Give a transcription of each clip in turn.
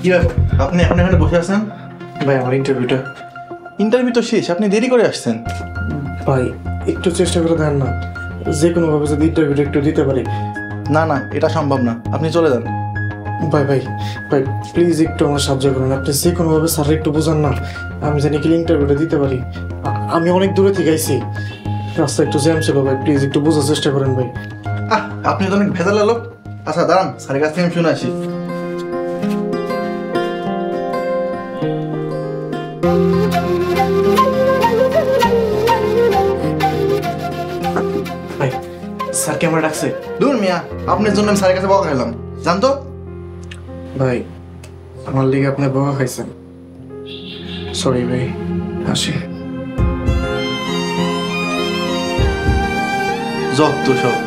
কি ব্যাপার, আপনি এখন এখানে বসে আছেন? ভাই আমার ইন্টারভিউ তো শেষ, আপনি দেরি করে আসছেন। ভাই একটু চেষ্টা করে দেন না, যে কোনোভাবে যদি ইন্টারভিউটা একটু দিতে পারি। না না, এটা সম্ভব না, আপনি চলে যান। ভাই ভাই ভাই প্লিজ একটু আমার সাহায্য করুন, আপনি যে কোনোভাবে স্যার একটু বোঝান না, আমি জানি কি ইন্টারভিউটা দিতে পারি। আমি অনেক দূরে থেকে আইছি, রাস্তা একটু জ্যাম ছিল ভাই, প্লিজ একটু বোঝার চেষ্টা করেন ভাই। আপনি তো অনেক ভেজাল লোক। আচ্ছা দাঁড়ান, স্যারের কাছ থেকে আমি শুনে আসি। ভাই স্যার ক্যামেরা ডাকছে। দূর মিয়া, আপনার জন্য আমি স্যারের কাছে বকা খেলাম, জানতো? ভাই আমার লিগে আপনি বকা খাইছেন, সরি ভাই, আসি। যত সব।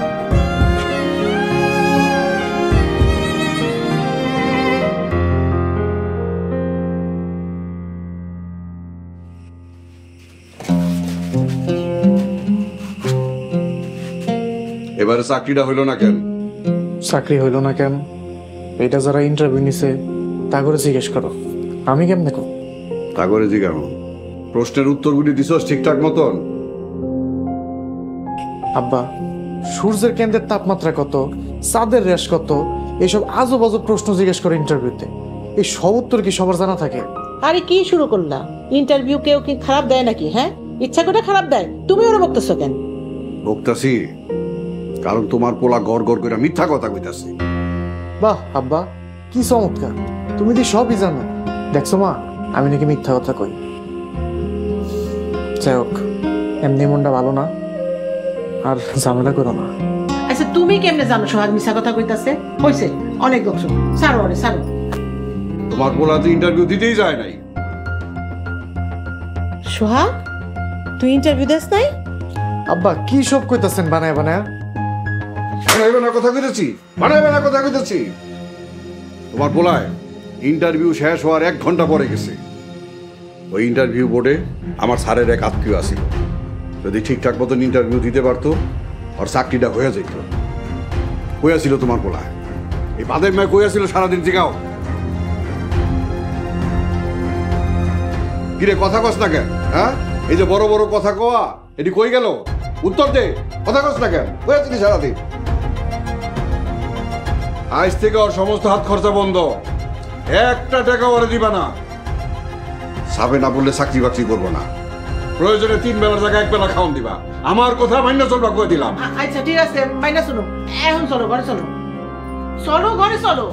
এবারে চাকরিটা হইল না কেন? চাকরি হইল না কেন এটা যারা ইন্টারভিউ নিছে তা করে জিজ্ঞেস করো, আমি কেমনে কো? তা করে জিজ্ঞাসা, প্রশ্নের উত্তরগুলি দিছস ঠিকঠাক মতন? আব্বা সূর্যের কেন্দ্রের তাপমাত্রা কত, চাঁদের রেশ কত, এইসব আজব আজব প্রশ্ন জিজ্ঞেস করে ইন্টারভিউতে। এই সব উত্তর কি সবার জানা থাকে? আরে কি শুরু করলা? ইন্টারভিউ কেউ কি খারাপ দেয় নাকি? হ্যাঁ, ইচ্ছা করে খারাপ দেয়, তুমি ওরা বকতেছো কেন? বকতাছি কারণ তোমার পোলা গড় গড় করে মিথ্যা কথা কইতাছে। বাহ আব্বা কি চমৎকার, তুমি তো সবই জানো। দেখছো মা, আমি নাকি মিথ্যা কথা কই। যাই হোক, এমনি মনটা ভালো না, আর ঝামেলা করো না। আচ্ছা তুমি কেমনে জানো সোহাগ মিশা কথা কইতাছে? হইছে, অনেক বকছো, ছাড়ো আরে ছাড়ো। তোমার পোলা তো ইন্টারভিউ দিতেই যায় নাই। সোহাগ তুই ইন্টারভিউ দিস নাই? আব্বা কি সব কইতাছেন বানায় বানায়? বানাইবে না কথা কইতেছি, বানাইবে না কথা কইতেছি। তোমার পোলায় ইন্টারভিউ শেষ হওয়ার 1 ঘন্টা পরে গেছে। ওই ইন্টারভিউ বোর্ডে আমার স্যারের এক আত্মীয় আসিল, যদি ঠিকঠাক মতন ইন্টারভিউ দিতে পারতো আর চাকরিটা হয়ে যেত। কইয়াছিল তোমার পোলায়, এই বাদের মেয়ে কইয়াছিল সারাদিন জিগাও। কিরে কথা কস না কেন? হ্যাঁ, এই যে বড় বড় কথা কওয়া, এটি কই গেল? উত্তর দে, কথা কস না কেন? কইয়াছিলি সারাদিন। আজ থেকে ওর সমস্ত হাত খরচা বন্ধ, 1 টাকা ওরে দিবা না। সাবে না বললে চাকরি বাকরি করবো না, প্রয়োজনে 3 বেলার জায়গায় 1 বেলা খাওয়ান দিবা। আমার কথা মান্য চলবা কয়ে দিলাম। আচ্ছা ঠিক আছে, মাইনা শুনো, এখন চলো ঘরে চলো, চলো ঘরে চলো।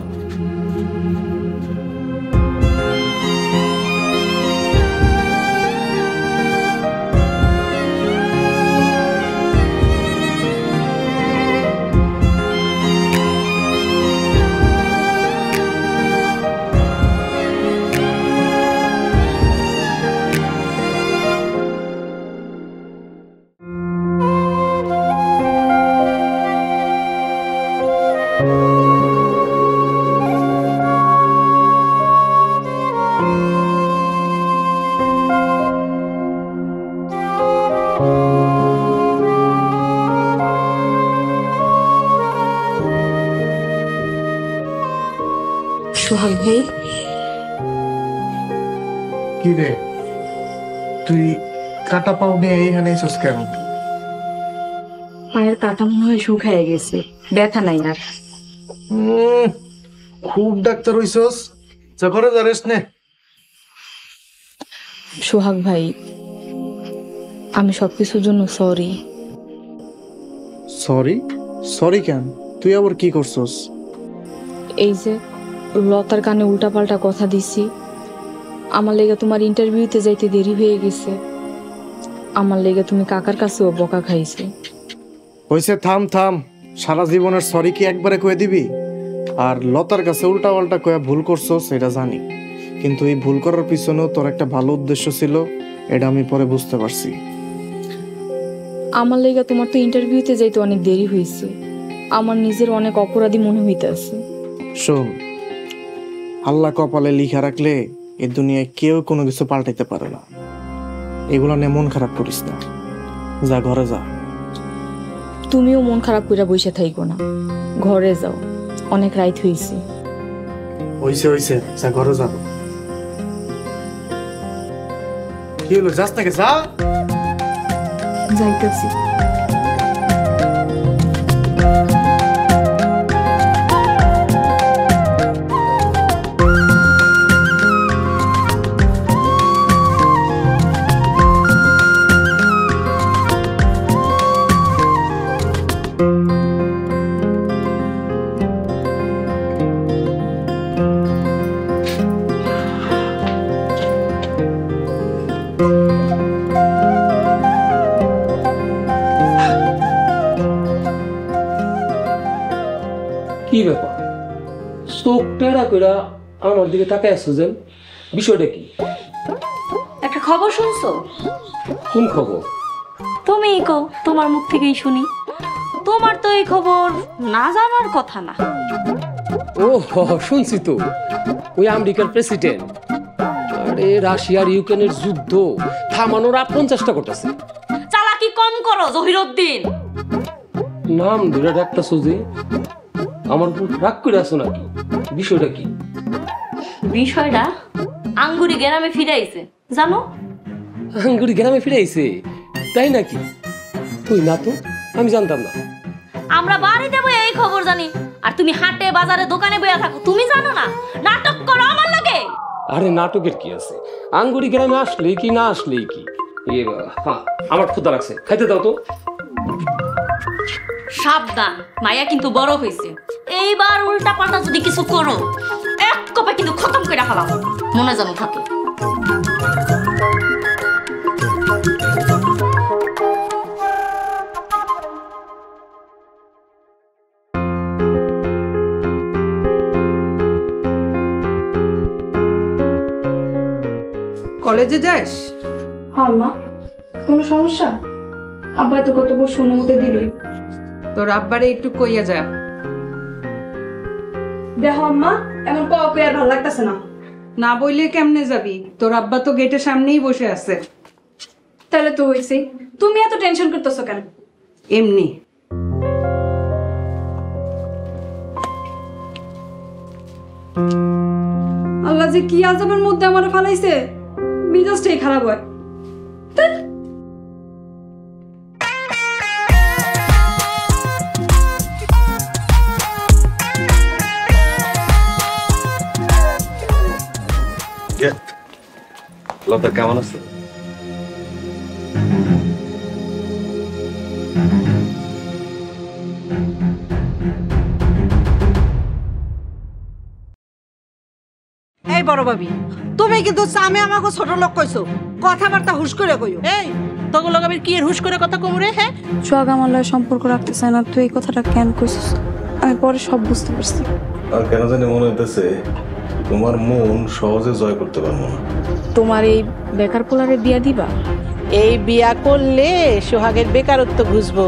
সোহাগ ভাই, কি রে তুই কাটা পাও নিয়ে এইখানে এসেছিস কেন? পায়ের কাটা মনে হয় শুকায় গেছে, ব্যথা নাই আর। খুব ডাক্তার হইছস, যা করে যা রেস্ট নে। সোহাগ ভাই, আমি সবকিছুর জন্য সরি। সরি? সরি কেন? তুই আবার কি করছস? এই যে লতার কানে উল্টাপাল্টা কথা দিছি, আমার লেগে তোমার ইন্টারভিউতে যাইতে দেরি হয়ে গেছে, আমার লেগে তুমি কাকার কাছেও বকা খাইছো। হইছে, থাম থাম, সারা জীবনের সরি কি একবারে কয়ে দিবি? আর লতার কাছে উল্টা পাল্টা কয়ে ভুল করছস সেটা জানি, কিন্তু এই ভুল করার পিছনেও তোর একটা ভালো উদ্দেশ্য ছিল, এটা আমি পরে বুঝতে পারছি। আমার লেগে তোমার তো ইন্টারভিউতে যাইতে অনেক দেরি হয়েছে, আমার নিজের অনেক অপরাধী মনে হইতেছে। শোন, আল্লাহ কপালে লিখা রাখলে এই দুনিয়ায় কেউ কোনো কিছু পাল্টাইতে পারে না। এগুলো নিয়ে মন খারাপ করিস না, যা ঘরে যা। তুমিও মন খারাপ কইরা বসে থাইকো না, ঘরে যাও, অনেক রাত হইছে। হইছে হইছে, যা ঘরে যাবো। কি হলো, যাস নাকি? যা। যাইতেছি। কি ব্যাপার, চোখ টেরা কইরা আমার দিকে তাকায় আছো যে? বিষয়টা কি? একটা খবর শুনছো? কোন খবর? তুমিই কও, তোমার মুখ থেকেই শুনি। তোমার তো এই খবর না জানার কথা না। ও শুনছি তো, ওই আমেরিকার প্রেসিডেন্ট আরে রাশিয়ার ইউক্রেনের যুদ্ধ থামানোর আপ্রাণ চেষ্টা করতেছে। চালাকি কম করো জহিরউদ্দিন। নাম ধরে ডাকতেছো যে, আমার উপর রাগ করে আছো নাকি? বিষয়টা কি? বিষয়টা আঙ্গুরি গ্রামে ফিরাইছে, জানো? আঙ্গুরি গ্রামে ফিরে আইছে, তাই নাকি? তুই না তো, আমি জানতাম না। আমরা বাড়িতে বই এই খবর জানি, আর তুমি হাটে বাজারে দোকানে বইয়া থাকো, তুমি জানো না? নাটক করো আমার লগে। আরে নাটকের কি আছে, আঙ্গুরি গ্রামে আসলেই কি না আসলেই কি? হ্যাঁ, আমার ক্ষুধা লাগছে, খাইতে দাও তো। সাবধান, মায়া কিন্তু বড় হয়েছে। এইবার উল্টা পাল্টা যদি কিছু করো, এক কপে কিন্তু খতম করে ফেলাবো, মনে যেন থাকে। কলেজে যাস? হ্যাঁ মা, কোনো সমস্যা? আব্বা তো কত বড় অনুমতি দিলই। তোর আব্বারে একটু কইয়া যা। দেখো আম্মা, এমন কাউকে আর ভালো লাগতেছে না। না বইলে কেমনে যাবি? তোর আব্বা তো গেটের সামনেই বসে আছে। তাহলে তো হইছে, তুমি এত টেনশন করতেছো কেন? এমনি। আল্লাহ যে কি আযাবের মধ্যে আমারে ফালাইছে, মেজাজটাই খারাপ হয়। লতা কেমন আছে? এই বড় ভাবি, তুমি কিন্তু সামে আমাকে ছোট লোক কইছো, কথাবার্তা হুশ করে কইও। এই তোগুলো আমি কি এর হুশ করে কথা কম রে? হ্যাঁ, সোহাগ আমার লয় সম্পর্ক রাখতে চায় না, তুই এই কথাটা কেন কইছিস? আমি পরে সব বুঝতে পারছি। আর কেন জানি মনে হইতেছে তোমার মন সহজে জয় করতে পারবো না। তোমার এই বেকার পোলারে বিয়া দিবা? এই বিয়া করলে সোহাগের বেকারত্ব বুঝবো।